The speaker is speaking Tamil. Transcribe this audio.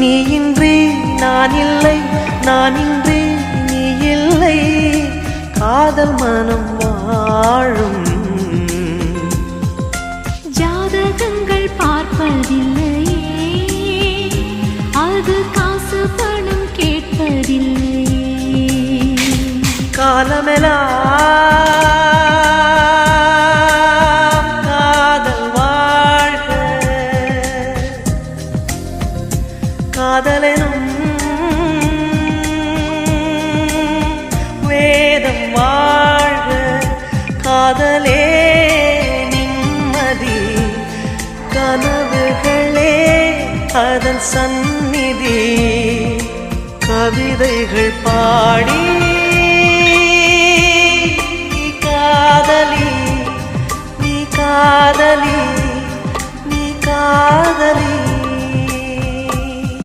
நீ இன்றி நான் இல்லை, நான் இன்றி நீ இல்லை, காதல் மனம் வாழும். ஜாதகங்கள் பார்ப்பதில்லையே, அது காசு பணம் கேட்பதில்லையே. காலமெல்லாம் காதல் வாழ்க, காதலெனும் வேதம் வாழ்க, காதலே நிம்மதி, கனவுகளே அதன் சந்நிதி. கவிதைகள் பாடி நீ காதலி, நீ காதலி, நீ காதலி.